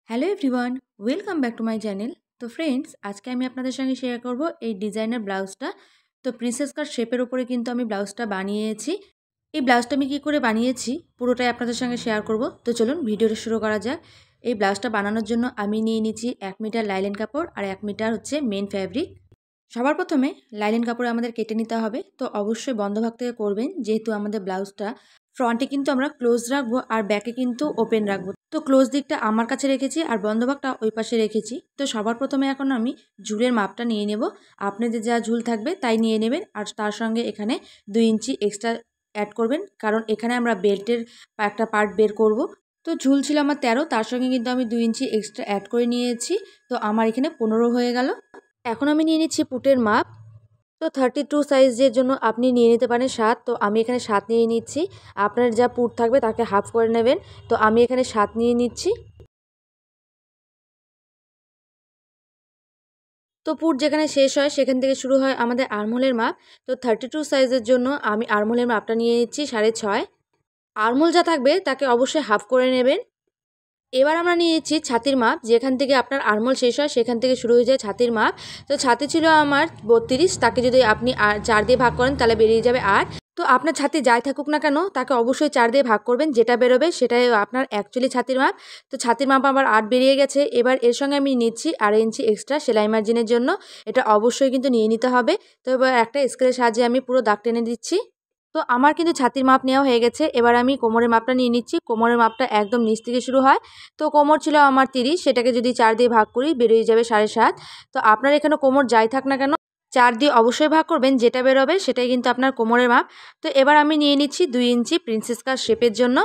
Hello everyone, welcome back to my channel. তো friends, আজকে আমি আপনাদের সঙ্গে শেয়ার করব এই ডিজাইনার ব্লাউজটা। তো প্রিন্সেস কাট শেপের ওপরে কিন্তু আমি ব্লাউজটা বানিয়েছি। এই ব্লাউজটা আমি কী করে বানিয়েছি পুরোটাই আপনাদের সঙ্গে শেয়ার করব। তো চলুন ভিডিওটা শুরু করা যাক। এই ব্লাউজটা বানানোর জন্য আমি নিয়ে নিচ্ছি 1 মিটার লাইলেন কাপড় আর 1 মিটার হচ্ছে মেন ফ্যাব্রিক। সবার প্রথমে লাইলেন কাপড়ে আমাদের কেটে নিতে হবে। তো অবশ্যই বন্ধ ভাগ থেকে করবেন, যেহেতু আমাদের ব্লাউজটা ফ্রন্টে কিন্তু আমরা ক্লোজ রাখবো আর ব্যাকে কিন্তু ওপেন রাখবো। তো ক্লোজ দিকটা আমার কাছে রেখেছি আর বন্ধ ভাগটা ওই পাশে রেখেছি। তো সবার প্রথমে এখন আমি ঝুলের মাপটা নিয়ে নেব। আপনাদের যা ঝুল থাকবে তাই নিয়ে নেবেন, আর তার সঙ্গে এখানে 2 ইঞ্চি এক্সট্রা অ্যাড করবেন, কারণ এখানে আমরা বেল্টের একটা পার্ট বের করব। তো ঝুল ছিল আমার 13, তার সঙ্গে কিন্তু আমি 2 ইঞ্চি এক্সট্রা অ্যাড করে নিয়েছি। তো আমার এখানে 15 হয়ে গেল। এখন আমি নিয়ে নিচ্ছি পুটের মাপ। তো 32 সাইজের জন্য আপনি নিয়ে নিতে পারেন 7। তো আমি এখানে 7 নিয়ে নিচ্ছি। আপনার যা পুট থাকবে তাকে হাফ করে নেবেন। তো আমি এখানে 7 নিয়ে নিচ্ছি। তো পুট যেখানে শেষ হয় সেখান থেকে শুরু হয় আমাদের আর্মহোলের মাপ। তো 32 সাইজের জন্য আমি আর্মহোলের মাপটা নিয়ে নিচ্ছি 6.5। আর্মহোল যা থাকবে তাকে অবশ্যই হাফ করে নেবেন। এবার আমরা নিয়ে নিচ্ছি ছাতির মাপ। যেখান থেকে আপনার আর্মহোল শেষ হয় সেখান থেকে শুরু হয়ে যায় ছাতির মাপ। তো ছাতি ছিল আমার 32, তাকে যদি আপনি 4 দিয়ে ভাগ করেন তাহলে বেরিয়ে যাবে 8। তো আপনার ছাতি যাই থাকুক না কেন তাকে অবশ্যই 4 দিয়ে ভাগ করবেন, যেটা বেরোবে সেটাই আপনার অ্যাকচুয়ালি ছাতির মাপ। তো ছাতির মাপ আমার 8 বেরিয়ে গেছে। এবার এর সঙ্গে আমি নিচ্ছি 2.5 ইঞ্চি এক্সট্রা সেলাই মার্জিনের জন্য। এটা অবশ্যই কিন্তু নিয়ে নিতে হবে। তো এবার একটা স্কেলের সাহায্যে আমি পুরো দাগ টেনে দিচ্ছি। তো আমার কিন্তু ছাতির মাপ নেওয়া হয়ে গেছে। এবার আমি কোমরের মাপটা নিয়ে নিচ্ছি। কোমরের মাপটা একদম নিচ থেকে শুরু হয়। তো কোমর ছিল আমার 30, সেটাকে যদি 4 দিয়ে ভাগ করি বেরিয়ে যাবে 7.5। তো আপনার এখানে কোমর যাই থাক না কেন 4 দিয়ে অবশ্যই ভাগ করবেন, যেটা বেরোবে সেটাই কিন্তু আপনার কোমরের মাপ। তো এবার আমি নিয়ে নিচ্ছি 2 ইঞ্চি প্রিন্সেস কাট শেপের জন্য,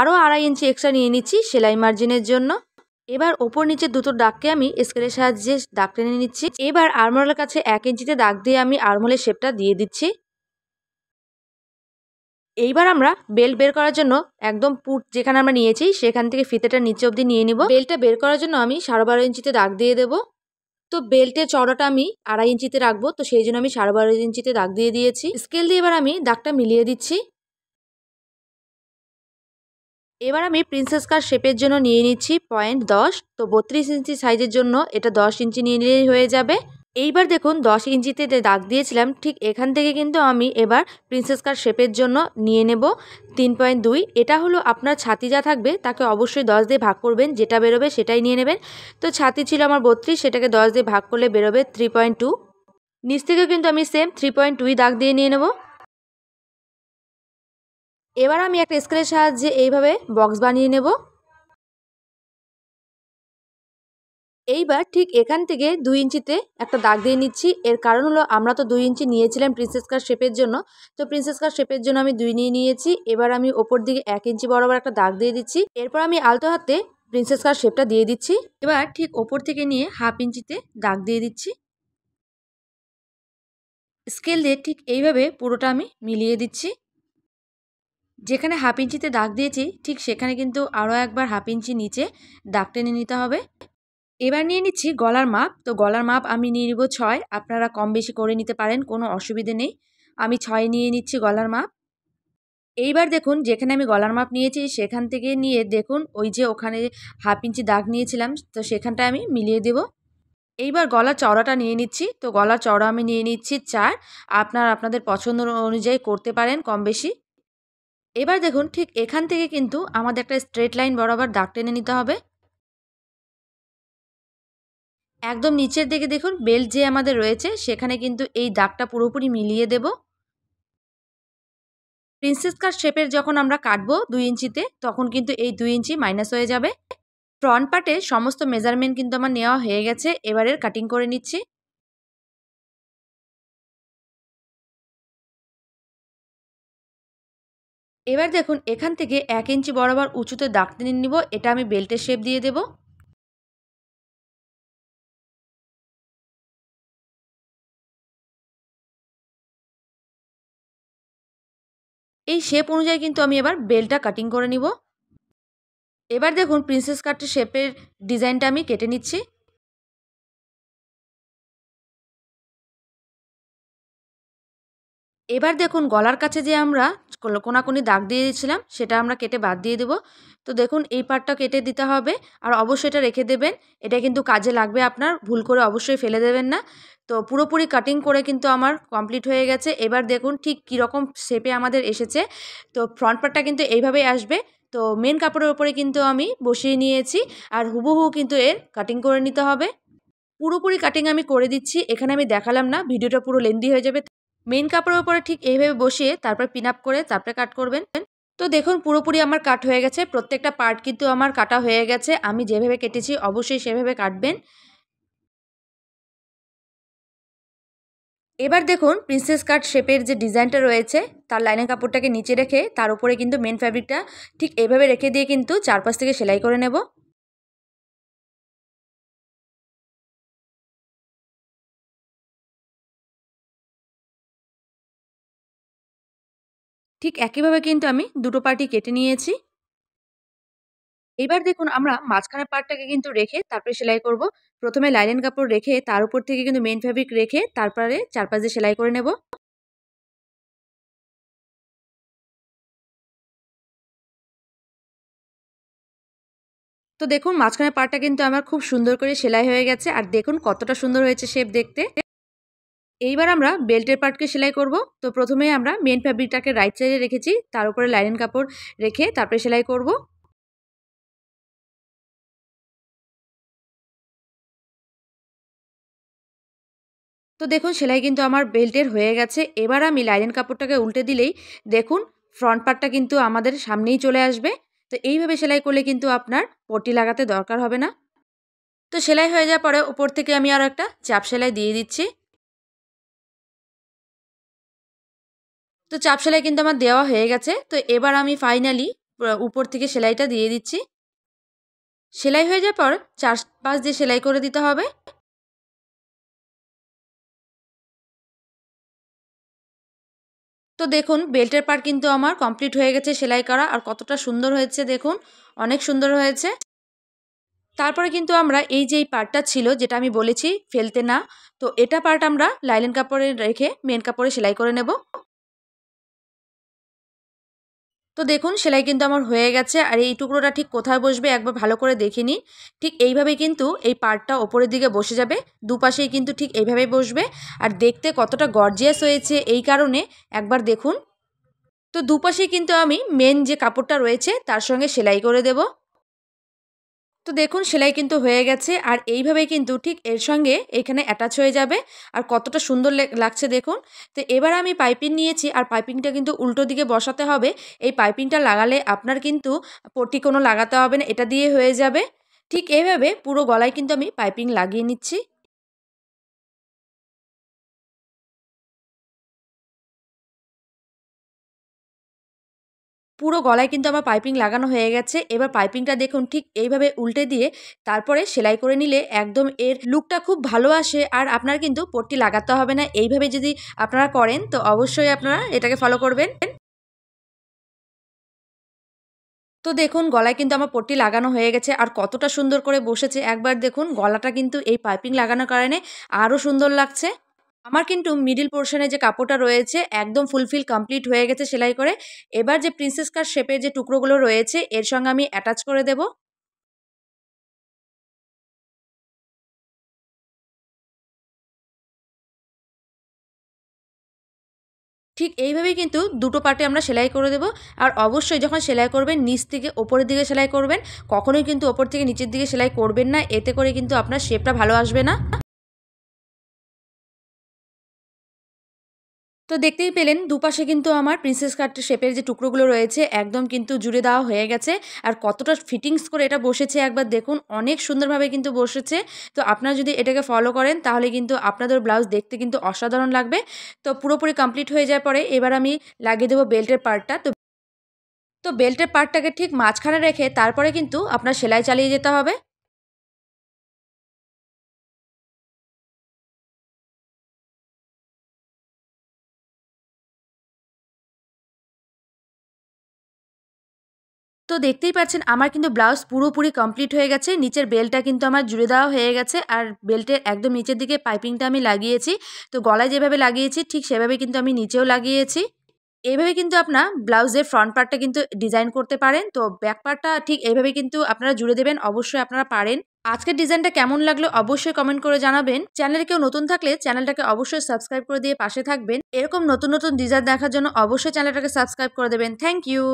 আরও 2.5 ইঞ্চি এক্সট্রা নিয়ে নিচ্ছি সেলাই মার্জিনের জন্য। এবার ওপর নিচে দুটো দাগকে আমি স্কেলের সাহায্যে দাগ টেনে নিচ্ছি। এবার আর্মহোলের কাছে 1 ইঞ্চিতে দাগ দিয়ে আমি আর্মহোলের শেপটা দিয়ে দিচ্ছি। এইবার আমরা বেল্ট বের করার জন্য একদম পুট যেখানে আমরা নিয়েছি সেখান থেকে ফিতেটা নিচে অবধি নিয়ে নিব। বেল্টটা বের করার জন্য আমি 12.5 ইঞ্চিতে দাগ দিয়ে দেবো। তো বেল্টের চওড়াটা আমি 2.5 ইঞ্চিতে রাখবো, তো সেই জন্য আমি 12.5 ইঞ্চিতে দাগ দিয়ে দিয়েছি। স্কেল দিয়ে এবার আমি দাগটা মিলিয়ে দিচ্ছি। এবার আমি প্রিন্সেস কাট শেপের জন্য নিয়ে নিচ্ছি 0.10। তো 32 ইঞ্চি সাইজের জন্য এটা 10 ইঞ্চি নিয়ে নিলেই হয়ে যাবে। এইবার দেখুন 10 ইঞ্চিতে যে দাগ দিয়েছিলাম ঠিক এখান থেকে কিন্তু আমি এবার প্রিন্সেস কাট শেপের জন্য নিয়ে নেব 3.2। এটা হলো আপনার ছাতি যা থাকবে তাকে অবশ্যই 10 দিয়ে ভাগ করবেন, যেটা বেরোবে সেটাই নিয়ে নেবেন। তো ছাতি ছিল আমার 32, সেটাকে 10 দিয়ে ভাগ করলে বেরোবে 3.2। নিচ থেকেও কিন্তু আমি সেম 3.2 দাগ দিয়ে নিয়ে নেব। এবার আমি একটা স্কেলের সাহায্যে এইভাবে বক্স বানিয়ে নেব। এইবার ঠিক এখান থেকে 2 ইঞ্চিতে একটা দাগ দিয়ে নিচ্ছি। এর কারণ হলো আমরা তো 2 ইঞ্চি নিয়েছিলাম প্রিন্সেস কাট শেপের জন্য। তো প্রিন্সেস কাট শেপের জন্য আমি 2 নিয়ে নিয়েছি। এবার আমি ওপর দিকে 1 ইঞ্চি বরাবর একটা দাগ দিয়ে দিচ্ছি। এরপর আমি আলতো হাতে প্রিন্সেস কাট শেপটা দিয়ে দিচ্ছি। এবার ঠিক ওপর থেকে নিয়ে 1/2 ইঞ্চিতে দাগ দিয়ে দিচ্ছি। স্কেল দিয়ে ঠিক এইভাবে পুরোটা আমি মিলিয়ে দিচ্ছি। যেখানে 1/2 ইঞ্চিতে দাগ দিয়েছি ঠিক সেখানে কিন্তু আরও একবার 1/2 ইঞ্চি নিচে দাগ টেনে নিতে হবে। এবার নিয়ে নিচ্ছি গলার মাপ। তো গলার মাপ আমি নিয়ে নিব 6। আপনারা কম বেশি করে নিতে পারেন, কোনো অসুবিধে নেই। আমি 6 নিয়ে নিচ্ছি গলার মাপ। এইবার দেখুন যেখানে আমি গলার মাপ নিয়েছি সেখান থেকে নিয়ে দেখুন ওই যে ওখানে 1/2 ইঞ্চি দাগ নিয়েছিলাম, তো সেখানটায় আমি মিলিয়ে দেব। এইবার গলার চওড়াটা নিয়ে নিচ্ছি। তো গলার চওড়া আমি নিয়ে নিচ্ছি 4। আপনাদের পছন্দ অনুযায়ী করতে পারেন কম বেশি। এবার দেখুন ঠিক এখান থেকে কিন্তু আমাদের একটা স্ট্রেট লাইন বরাবর দাগ টেনে নিতে হবে। একদম নিচের দিকে দেখুন বেল্ট যে আমাদের রয়েছে সেখানে কিন্তু এই দাগটা পুরোপুরি মিলিয়ে দেব। প্রিন্সেস কাট শেপের যখন আমরা কাটবো 2 ইঞ্চিতে তখন কিন্তু এই 2 ইঞ্চি মাইনাস হয়ে যাবে। ফ্রন্ট পার্টে সমস্ত মেজারমেন্ট কিন্তু আমার নেওয়া হয়ে গেছে। এবারের কাটিং করে নিচ্ছি। এবার দেখুন এখান থেকে 1 ইঞ্চি বরাবর উঁচুতে দাগ টেনে নিব। এটা আমি বেল্টের শেপ দিয়ে দেব। এই শেপ অনুযায়ী কিন্তু আমি এবার বেল্টটা কাটিং করে নিব। এবার দেখুন প্রিন্সেস কাটের শেপের ডিজাইনটা আমি কেটে নিচ্ছি। এবার দেখুন গলার কাছে যে আমরা কোনাকুনি দাগ দিয়ে দিয়েছিলাম সেটা আমরা কেটে বাদ দিয়ে দেবো। তো দেখুন এই পার্টটা কেটে দিতে হবে আর অবশ্যই এটা রেখে দেবেন। এটা কিন্তু কাজে লাগবে আপনার, ভুল করে অবশ্যই ফেলে দেবেন না। তো পুরোপুরি কাটিং করে কিন্তু আমার কমপ্লিট হয়ে গেছে। এবার দেখুন ঠিক কীরকম শেপে আমাদের এসেছে। তো ফ্রন্ট পার্টটা কিন্তু এইভাবেই আসবে। তো মেন কাপড়ের উপরে কিন্তু আমি বসিয়ে নিয়েছি আর হুবহু কিন্তু এর কাটিং করে নিতে হবে। পুরোপুরি কাটিং আমি করে দিচ্ছি, এখানে আমি দেখালাম না, ভিডিওটা পুরো লেন্দি হয়ে যাবে। মেন কাপড়ের উপরে ঠিক এইভাবে বসিয়ে তারপর পিন আপ করে তারপরে কাট করবেন। তো দেখুন পুরোপুরি আমার কাট হয়ে গেছে, প্রত্যেকটা পার্ট কিন্তু আমার কাটা হয়ে গেছে। আমি যেভাবে কেটেছি অবশ্যই সেভাবে কাটবেন। এবার দেখুন প্রিন্সেস কাট শেপের যে ডিজাইনটা রয়েছে তার লাইনের কাপড়টাকে নিচে রেখে তার উপরে কিন্তু মেন ফ্যাব্রিকটা ঠিক এভাবে রেখে দিয়ে কিন্তু চারপাশ থেকে সেলাই করে নেব। ঠিক একইভাবে কিন্তু আমি দুটো পার্টই কেটে নিয়েছি। এইবার দেখুন আমরা মাঝখানের পার্টটাকে কিন্তু রেখে তারপরে সেলাই করব। প্রথমে লাইলেন কাপড় রেখে তার উপর থেকে কিন্তু মেইন ফেব্রিক রেখে তারপরে চারপাশ দিয়ে সেলাই করে নেব। তো দেখুন মাঝখানের পার্টটা কিন্তু আমার খুব সুন্দর করে সেলাই হয়ে গেছে আর দেখুন কতটা সুন্দর হয়েছে শেপ দেখতে। এইবার আমরা বেল্টের পার্টকে সেলাই করব। তো প্রথমে আমরা মেইন ফেব্রিকটাকে রাইট সাইডে রেখেছি, তার উপরে লাইলেন কাপড় রেখে তারপরে সেলাই করব। তো দেখুন সেলাই কিন্তু আমার বেল্টের হয়ে গেছে। এবার আমি লাইলেন কাপড়টাকে উল্টে দিলেই দেখুন ফ্রন্ট পার্টটা কিন্তু আমাদের সামনেই চলে আসবে। তো এইভাবে সেলাই করলে কিন্তু আপনার পট্টি লাগাতে দরকার হবে না। তো সেলাই হয়ে যাওয়ার পরে উপর থেকে আমি আরও একটা চাপ সেলাই দিয়ে দিচ্ছি। তো চাপ সেলাই কিন্তু আমার দেওয়া হয়ে গেছে। তো এবার আমি ফাইনালি উপর থেকে সেলাইটা দিয়ে দিচ্ছি। সেলাই হয়ে যাওয়ার পর চারপাশ দিয়ে সেলাই করে দিতে হবে। তো দেখুন বেল্টের পার্ট কিন্তু আমার কমপ্লিট হয়ে গেছে সেলাই করা আর কতটা সুন্দর হয়েছে দেখুন, অনেক সুন্দর হয়েছে। তারপরে কিন্তু আমরা এই যে এই পার্টটা ছিল যেটা আমি বলেছি ফেলতে না, তো এটা পার্ট আমরা লাইলেন কাপড়ে রেখে মেন কাপড়ে সেলাই করে নেব। তো দেখুন সেলাই কিন্তু আমার হয়ে গেছে আর এই টুকরোটা ঠিক কোথায় বসবে একবার ভালো করে দেখে নিন। ঠিক এইভাবে কিন্তু এই পার্টটা ওপরের দিকে বসে যাবে, দুপাশেই কিন্তু ঠিক এইভাবেই বসবে। আর দেখতে কতটা গর্জিয়াস হয়েছে এই কারণে একবার দেখুন। তো দুপাশেই কিন্তু আমি মেন যে কাপড়টা রয়েছে তার সঙ্গে সেলাই করে দেব। তো দেখুন সেলাই কিন্তু হয়ে গেছে আর এইভাবে কিন্তু ঠিক এর সঙ্গে এখানে অ্যাটাচ হয়ে যাবে আর কতটা সুন্দর লাগছে দেখুন। তো এবার আমি পাইপিং নিয়েছি আর পাইপিংটা কিন্তু উল্টো দিকে বসাতে হবে। এই পাইপিংটা লাগালে আপনার কিন্তু পট্টি কোনো লাগাতে হবে না, এটা দিয়ে হয়ে যাবে। ঠিক এইভাবে পুরো গলায় কিন্তু আমি পাইপিং লাগিয়ে নিচ্ছি। পুরো গলায় কিন্তু আমার পাইপিং লাগানো হয়ে গেছে। এবার পাইপিংটা দেখুন ঠিক এইভাবে উল্টে দিয়ে তারপরে সেলাই করে নিলে একদম এর লুকটা খুব ভালো আসে আর আপনার কিন্তু পট্টি লাগাতে হবে না। এইভাবে যদি আপনারা করেন তো অবশ্যই আপনারা এটাকে ফলো করবেন। তো দেখুন গলায় কিন্তু আমার পট্টি লাগানো হয়ে গেছে আর কতটা সুন্দর করে বসেছে একবার দেখুন। গলাটা কিন্তু এই পাইপিং লাগানোর কারণে আরও সুন্দর লাগছে। আমার কিন্তু মিডল পোর্শনে যে কাপড়টা রয়েছে একদম ফুলফিল কমপ্লিট হয়ে গেছে সেলাই করে। এবার যে প্রিন্সেস কাট শেপের যে টুকরোগুলো রয়েছে এর সঙ্গে আমি অ্যাটাচ করে দেব। ঠিক এইভাবেই কিন্তু দুটো পার্টে আমরা সেলাই করে দেব। আর অবশ্যই যখন সেলাই করবেন নিচ থেকে ওপরের দিকে সেলাই করবেন, কখনোই কিন্তু ওপর থেকে নিচের দিকে সেলাই করবেন না, এতে করে কিন্তু আপনার শেপটা ভালো আসবে না। তো দেখতেই পেলেন দুপাশে কিন্তু আমার প্রিন্সেস কাট শেপের যে টুকরোগুলো রয়েছে একদম কিন্তু জুড়ে দেওয়া হয়ে গেছে আর কতটা ফিটিংস করে এটা বসেছে একবার দেখুন, অনেক সুন্দরভাবে কিন্তু বসেছে। তো আপনারা যদি এটাকে ফলো করেন তাহলে কিন্তু আপনাদের ব্লাউজ দেখতে কিন্তু অসাধারণ লাগবে। তো পুরোপুরি কমপ্লিট হয়ে যাওয়ার পরে এবার আমি লাগিয়ে দেবো বেল্টের পার্টটা। তো বেল্টের পার্টটাকে ঠিক মাঝখানে রেখে তারপরে কিন্তু আপনার সেলাই চালিয়ে যেতে হবে। তো তো দেখতেই পাচ্ছেন আমার কিন্তু ব্লাউজ পুরোপুরি কমপ্লিট হয়ে গেছে। নিচের বেল্টটা কিন্তু আমার জুড়ে দেওয়া হয়ে গেছে আর বেল্টের একদম নিচের দিকে পাইপিংটা আমি লাগিয়েছি। তো গলায় যেভাবে লাগিয়েছি ঠিক সেভাবে কিন্তু আমি নিচেও লাগিয়েছি। এইভাবে কিন্তু আপনার ব্লাউজের ফ্রন্ট পার্টটা কিন্তু ডিজাইন করতে পারেন। তো ব্যাক পার্টটা ঠিক এইভাবে কিন্তু আপনারা জুড়ে দেবেন, অবশ্যই আপনারা পারেন। আজকের ডিজাইনটা কেমন লাগলো অবশ্যই কমেন্ট করে জানাবেন। চ্যানেলে কেউ নতুন থাকলে চ্যানেলটাকে অবশ্যই সাবস্ক্রাইব করে দিয়ে পাশে থাকবেন। এরকম নতুন নতুন ডিজাইন দেখার জন্য অবশ্যই চ্যানেলটাকে সাবস্ক্রাইব করে দেবেন। Thank you.